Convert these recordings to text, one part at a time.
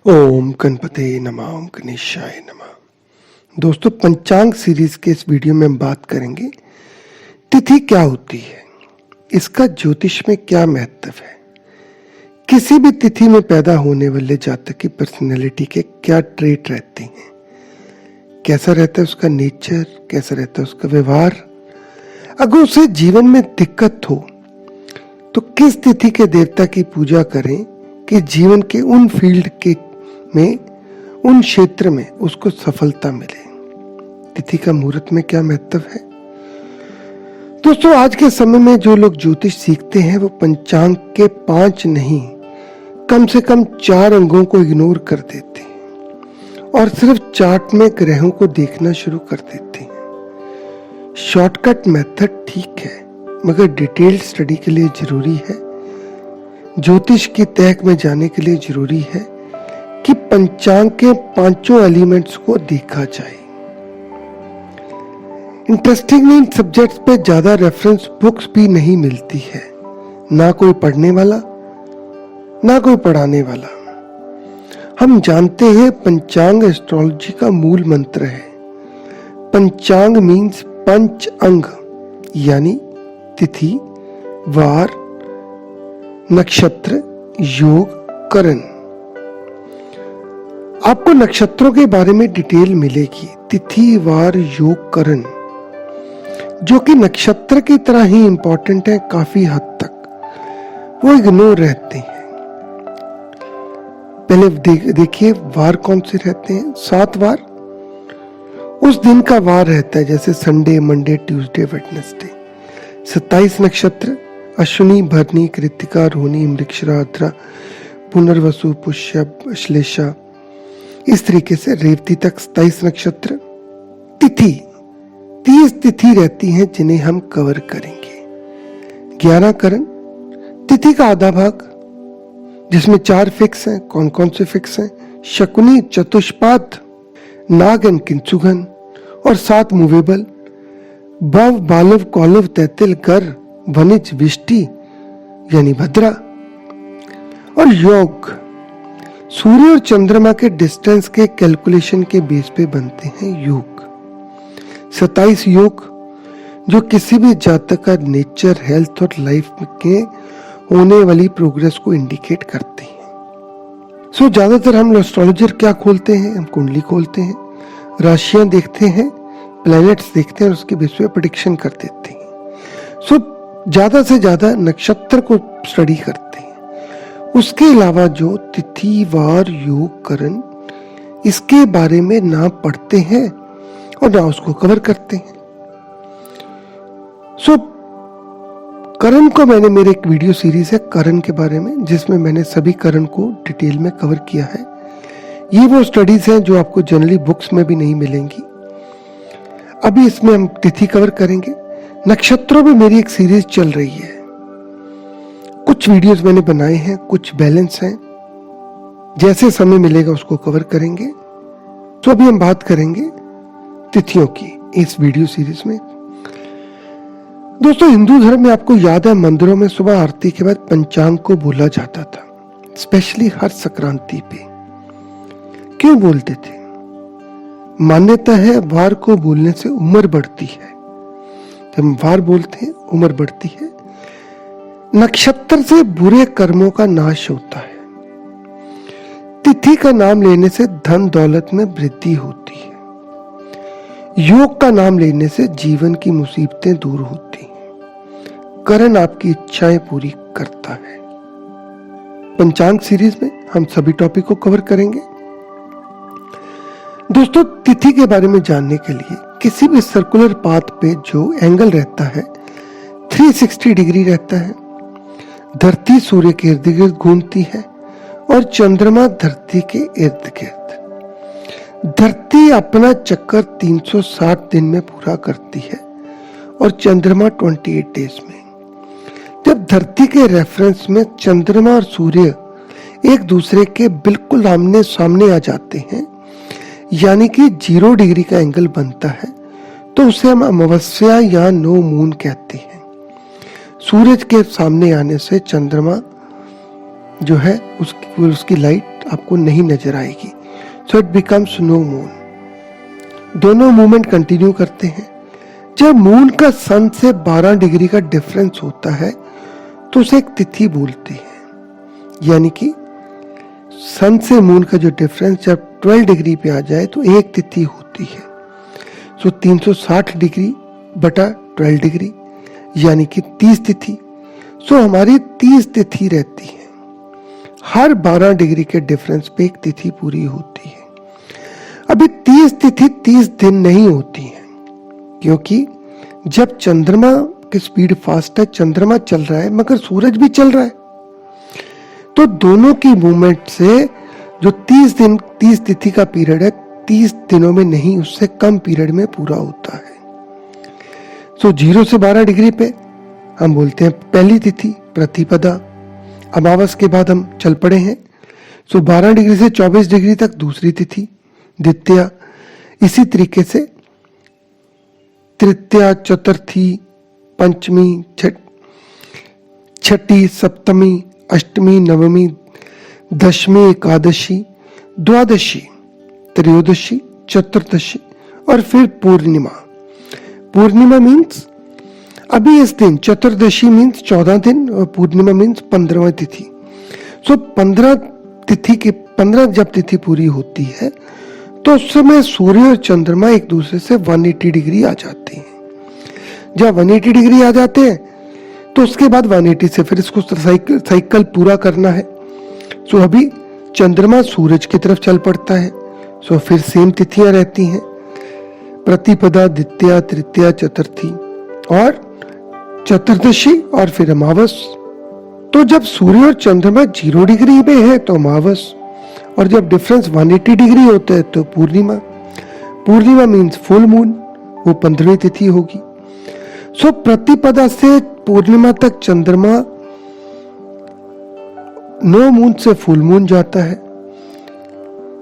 ओम गणपते नमः। ओम गणेशाय नमः। दोस्तों, पंचांग सीरीज के इस वीडियो में हम बात करेंगे तिथि क्या होती है, इसका ज्योतिष में क्या महत्व है, किसी भी तिथि में पैदा होने वाले जातक की पर्सनैलिटी के क्या ट्रेट रहते हैं, कैसा रहता है उसका नेचर, कैसा रहता है उसका व्यवहार, अगर उसे जीवन में दिक्कत हो तो किस तिथि के देवता की पूजा करें कि जीवन के उन फील्ड के में उन क्षेत्र में उसको सफलता मिले। तिथि का मुहूर्त में क्या महत्व है। दोस्तों, आज के समय में जो लोग ज्योतिष सीखते हैं वो पंचांग के 5 नहीं, कम से कम 4 अंगों को इग्नोर कर देते हैं और सिर्फ चार्ट में ग्रहों को देखना शुरू कर देते हैं। शॉर्टकट मेथड ठीक है, मगर डिटेल्ड स्टडी के लिए जरूरी है, ज्योतिष की तह में जाने के लिए जरूरी है कि पंचांग के 5 एलिमेंट्स को देखा जाए। इंटरेस्टिंगली इन सब्जेक्ट्स पे ज्यादा रेफरेंस बुक्स भी नहीं मिलती है, ना कोई पढ़ने वाला ना कोई पढ़ाने वाला। हम जानते हैं पंचांग एस्ट्रोलॉजी का मूल मंत्र है। पंचांग मीन्स पंच अंग, यानी तिथि, वार, नक्षत्र, योग, करण। आपको नक्षत्रों के बारे में डिटेल मिलेगी, तिथि, वार, योग, करण, जो कि नक्षत्र की तरह ही इंपॉर्टेंट है। काफी हद तक वो इग्नोर रहते हैं। पहले देखिए वार कौन से रहते हैं। 7 वार उस दिन का वार रहता है, जैसे संडे, मंडे, ट्यूसडे, वेडनेसडे। 27 नक्षत्र अश्विनी, भरणी, कृत्तिका, रोहिणी, मृगशिरा, आद्रा, पुनर्वसु, पुष्य, श्लेषा, इस तरीके से रेवती तक 27 नक्षत्र। तिथि 30 तिथि रहती हैं जिन्हें हम कवर करेंगे। 11 करण, तिथि का आधा भाग जिसमें 4 फिक्स हैं। कौन कौन से फिक्स हैं? शकुनी, चतुष्पाद, नाग एंड किंचुगन, और 7 मूवेबल, भव, बालव, कौलव, तैतिल, गर, वनिज, विष्टि यानी भद्रा। और योग सूर्य और चंद्रमा के डिस्टेंस के कैलकुलेशन के बेस पे बनते हैं योग। 27 योग जो किसी भी जातक का नेचर, हेल्थ और लाइफ के होने वाली प्रोग्रेस को इंडिकेट करते हैं। ज्यादातर हम एस्ट्रोलॉजर क्या खोलते हैं? हम कुंडली खोलते हैं, राशियां देखते हैं, प्लैनेट्स देखते हैं और उसके बेस पे प्रेडिक्शन कर देते हैं। ज्यादा से ज्यादा नक्षत्र को स्टडी करते हैं। उसके अलावा जो तिथि, वार, योग, करण, इसके बारे में ना पढ़ते हैं और ना उसको कवर करते हैं। करण को मैंने, मेरे एक वीडियो सीरीज है करण के बारे में, जिसमें मैंने सभी करण को डिटेल में कवर किया है। ये वो स्टडीज हैं जो आपको जनरली बुक्स में भी नहीं मिलेंगी। अभी इसमें हम तिथि कवर करेंगे। नक्षत्रों में मेरी एक सीरीज चल रही है, कुछ वीडियोस मैंने बनाए हैं, कुछ बैलेंस हैं। जैसे समय मिलेगा उसको कवर करेंगे। तो अभी हम बात करेंगे तिथियों की इस वीडियो सीरीज में। दोस्तों, हिंदू धर्म में आपको याद है मंदिरों में सुबह आरती के बाद पंचांग को बोला जाता था, स्पेशली हर संक्रांति पे। क्यों बोलते थे? मान्यता है वार को बोलने से उम्र बढ़ती है। जब वार बोलते हैं उम्र बढ़ती है। नक्षत्र से बुरे कर्मों का नाश होता है। तिथि का नाम लेने से धन दौलत में वृद्धि होती है। योग का नाम लेने से जीवन की मुसीबतें दूर होती हैं। करण आपकी इच्छाएं पूरी करता है। पंचांग सीरीज में हम सभी टॉपिक को कवर करेंगे। दोस्तों, तिथि के बारे में जानने के लिए किसी भी सर्कुलर पाथ पे जो एंगल रहता है 360 डिग्री रहता है। धरती सूर्य के इर्द गिर्द घूमती है और चंद्रमा धरती के इर्द गिर्द। धरती अपना चक्कर 360 दिन में पूरा करती है और चंद्रमा 28 डेज में। जब धरती के रेफरेंस में चंद्रमा और सूर्य एक दूसरे के बिल्कुल आमने सामने आ जाते हैं, यानी कि 0 डिग्री का एंगल बनता है, तो उसे हम अमावस्या या नो मून कहते हैं। सूरज के सामने आने से चंद्रमा जो है उसकी लाइट आपको नहीं नजर आएगी। So it becomes no moon. दोनों मूवमेंट कंटिन्यू करते हैं। जब मून का सन से 12 डिग्री का डिफरेंस होता है तो उसे एक तिथि बोलते हैं। यानी कि सन से मून का जो डिफरेंस जब 12 डिग्री पे आ जाए तो एक तिथि होती है। सो 360 डिग्री बटा 12 डिग्री यानी कि 30 तिथि। सो हमारी 30 तिथि रहती है। हर 12 डिग्री के डिफरेंस पे एक तिथि पूरी होती है। अभी 30 तिथि 30 दिन नहीं होती है, क्योंकि जब चंद्रमा की स्पीड फास्ट है, चंद्रमा चल रहा है मगर सूरज भी चल रहा है, तो दोनों की मूवमेंट से जो 30 दिन 30 तिथि का पीरियड है 30 दिनों में नहीं, उससे कम पीरियड में पूरा होता है। सो 0 से 12 डिग्री पे हम बोलते हैं पहली तिथि प्रतिपदा। अमावस के बाद हम चल पड़े हैं। सो 12 डिग्री से 24 डिग्री तक दूसरी तिथि द्वितीया। इसी तरीके से तृतीया, चतुर्थी, पंचमी, छठी, सप्तमी, अष्टमी, नवमी, दशमी, एकादशी, द्वादशी, त्रयोदशी, चतुर्दशी और फिर पूर्णिमा। पूर्णिमा मीन्स अभी इस दिन, चतुर्दशी मीन्स 14 दिन और पूर्णिमा मीन्स 15वां तिथि। सो 15 जब तिथि पूरी होती है तो उस समय सूर्य और चंद्रमा एक दूसरे से 180 डिग्री आ जाते हैं। जब 180 डिग्री आ जाते हैं तो उसके बाद 180 से फिर इसको साइकिल पूरा करना है। सो अभी चंद्रमा सूरज की तरफ चल पड़ता है। सो फिर सेम तिथियां रहती हैं, प्रतिपदा, द्वितीया, तृतीया, चतुर्थी और चतुर्दशी और फिर अमावस। तो जब सूर्य और चंद्रमा 0 डिग्री में है तो अमावस, और जब डिफरेंस 180 डिग्री होता है तो पूर्णिमा। पूर्णिमा मीन्स फुल मून, वो 15वीं तिथि होगी। सो प्रतिपदा से पूर्णिमा तक चंद्रमा नो मून से फुल मून जाता है।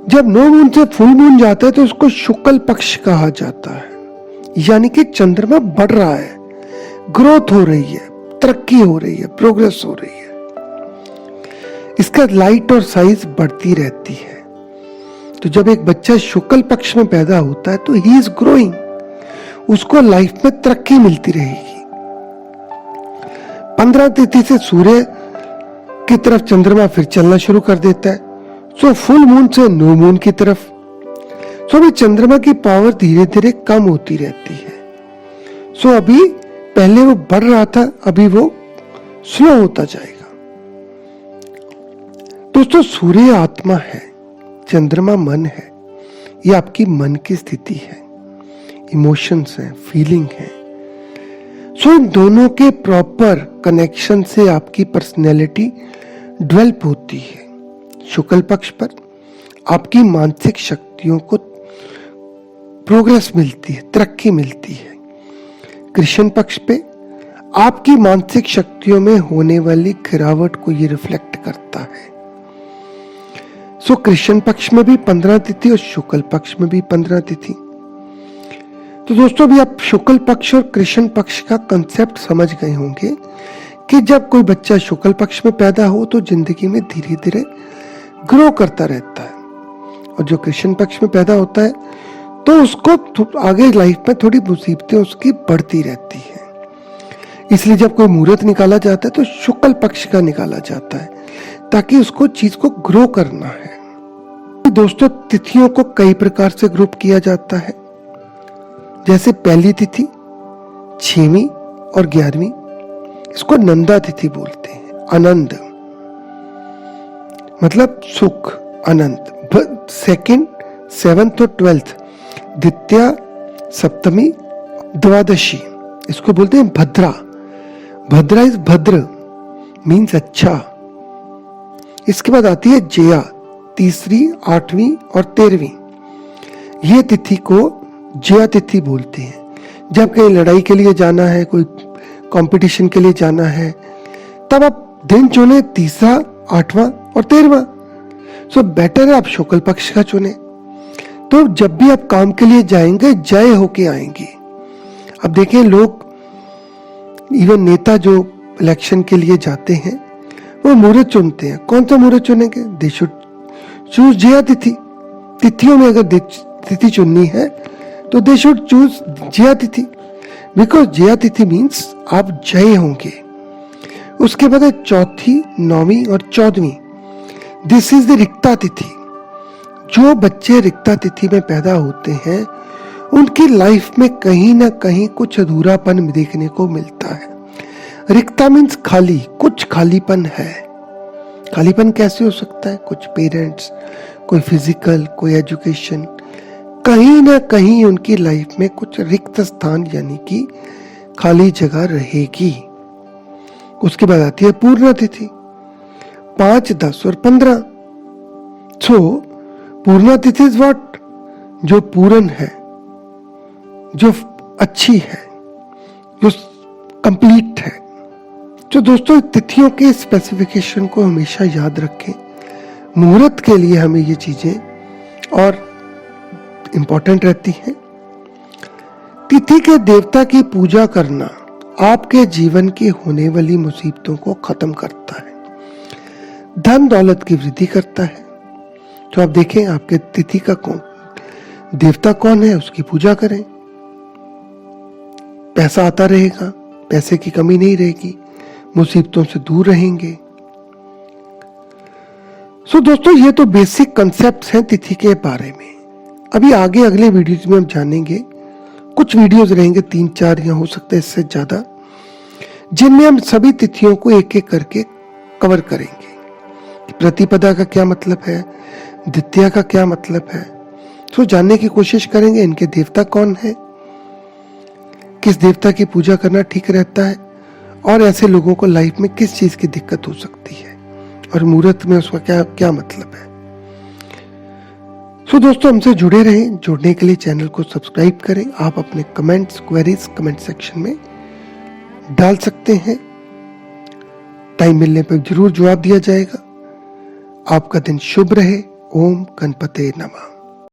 जब नो मून से फुल मून जाता है तो उसको शुक्ल पक्ष कहा जाता है। यानी कि चंद्रमा बढ़ रहा है, ग्रोथ हो रही है, तरक्की हो रही है, प्रोग्रेस हो रही है। इसका लाइट और साइज बढ़ती रहती है। तो जब एक बच्चा शुक्ल पक्ष में पैदा होता है तो ही इज ग्रोइंग, उसको लाइफ में तरक्की मिलती रहेगी। 15 तिथि से सूर्य की तरफ चंद्रमा फिर चलना शुरू कर देता है। सो फुल मून से नो मून की तरफ। सो अभी चंद्रमा की पावर धीरे धीरे कम होती रहती है। सो अभी पहले वो बढ़ रहा था, अभी वो स्लो होता जाएगा। दोस्तों, सूर्य आत्मा है, चंद्रमा मन है। ये आपकी मन की स्थिति है, इमोशंस है, फीलिंग है। सो इन दोनों के प्रॉपर कनेक्शन से आपकी पर्सनैलिटी डेवलप होती है। शुक्ल पक्ष पर आपकी मानसिक शक्तियों को प्रोग्रेस मिलती है, तरक्की मिलती है। कृष्ण पक्ष पे आपकी मानसिक शक्तियों में होने वाली गिरावट को ये रिफ्लेक्ट करता है। सो कृष्ण पक्ष में भी 15 तिथि और शुक्ल पक्ष में भी 15 तिथि। तो दोस्तों, अभी आप शुक्ल पक्ष और कृष्ण पक्ष का कंसेप्ट समझ गए होंगे कि जब कोई बच्चा शुक्ल पक्ष में पैदा हो तो जिंदगी में धीरे धीरे ग्रो करता रहता है, और जो कृष्ण पक्ष में पैदा होता है तो उसको आगे लाइफ में थोड़ी मुसीबतें उसकी बढ़ती रहती है। इसलिए जब कोई मुहूर्त निकाला जाता है तो शुक्ल पक्ष का निकाला जाता है, ताकि उसको चीज को ग्रो करना है। दोस्तों, तिथियों को कई प्रकार से ग्रुप किया जाता है। जैसे पहली तिथि, 6वीं और 11वीं, इसको नंदा तिथि बोलते हैं। आनंद मतलब सुख, आनंद। सेकंड, 7th और 12th, द्वितीया, सप्तमी, द्वादशी, इसको बोलते हैं भद्रा। भद्रा इज भद्र मीन्स अच्छा। इसके बाद आती है जया, तीसरी, 8वीं और 13वीं। ये तिथि को जया तिथि बोलते हैं। जब कहीं लड़ाई के लिए जाना है, कोई कंपटीशन के लिए जाना है, तब आप दिन चुने तीसरा, 8वां और 13वां। सो बेटर है आप शुक्ल पक्ष का चुने। तो जब भी आप काम के लिए जाएंगे, जय होके आएंगे। अब देखिए, लोग इवन नेता जो इलेक्शन के लिए जाते हैं वो मुहूर्त चुनते हैं। कौन सा मुहूर्त चुनेंगे? दे शुड चूज जया तिथि। तिथियों में अगर तिथि चुननी है तो दे शुड चूज जया तिथि, बिकॉज जया तिथि मीन्स आप जय होंगे। उसके बाद है चौथी, 9वीं और 14वीं। दिस इज द रिक्ता तिथि। जो बच्चे रिक्ता तिथि में पैदा होते हैं उनकी लाइफ में कहीं ना कहीं कुछ अधूरापन देखने को मिलता है। रिक्ता मीन्स खाली, कुछ खालीपन है। खालीपन कैसे हो सकता है? कुछ पेरेंट्स, कोई फिजिकल, कोई एजुकेशन, कहीं ना कहीं उनकी लाइफ में कुछ रिक्त स्थान यानी कि खाली जगह रहेगी। उसके बाद आती है पूर्ण तिथि, 5, 10 और 15। सो पूर्ण तिथि इज व्हाट? जो पूर्ण है, जो अच्छी है, जो कंप्लीट है। तो दोस्तों तिथियों के स्पेसिफिकेशन को हमेशा याद रखें। मुहूर्त के लिए हमें ये चीजें और इंपॉर्टेंट रहती हैं। तिथि के देवता की पूजा करना आपके जीवन की होने वाली मुसीबतों को खत्म करता है, धन दौलत की वृद्धि करता है। तो आप देखें आपके तिथि का कौन देवता कौन है, उसकी पूजा करें। पैसा आता रहेगा, पैसे की कमी नहीं रहेगी, मुसीबतों से दूर रहेंगे। सो दोस्तों ये तो बेसिक कॉन्सेप्ट्स हैं तिथि के बारे में। अभी आगे अगले वीडियोज में हम जानेंगे। कुछ वीडियोज रहेंगे 3-4 या हो सकता है इससे ज्यादा, जिनमें हम सभी तिथियों को एक एक करके कवर करेंगे। प्रतिपदा का क्या मतलब है, द्वितीया का क्या मतलब है, तो जानने की कोशिश करेंगे। इनके देवता कौन है, किस देवता की पूजा करना ठीक रहता है, और ऐसे लोगों को लाइफ में किस चीज की दिक्कत हो सकती है, और मुहूर्त में उसका क्या क्या मतलब है। सो दोस्तों हमसे जुड़े रहें। जुड़ने के लिए चैनल को सब्सक्राइब करें। आप अपने कमेंट्स, क्वेरीज कमेंट सेक्शन में डाल सकते हैं। टाइम मिलने पर जरूर जवाब दिया जाएगा। आपका दिन शुभ रहे। ओम गणपते नमः।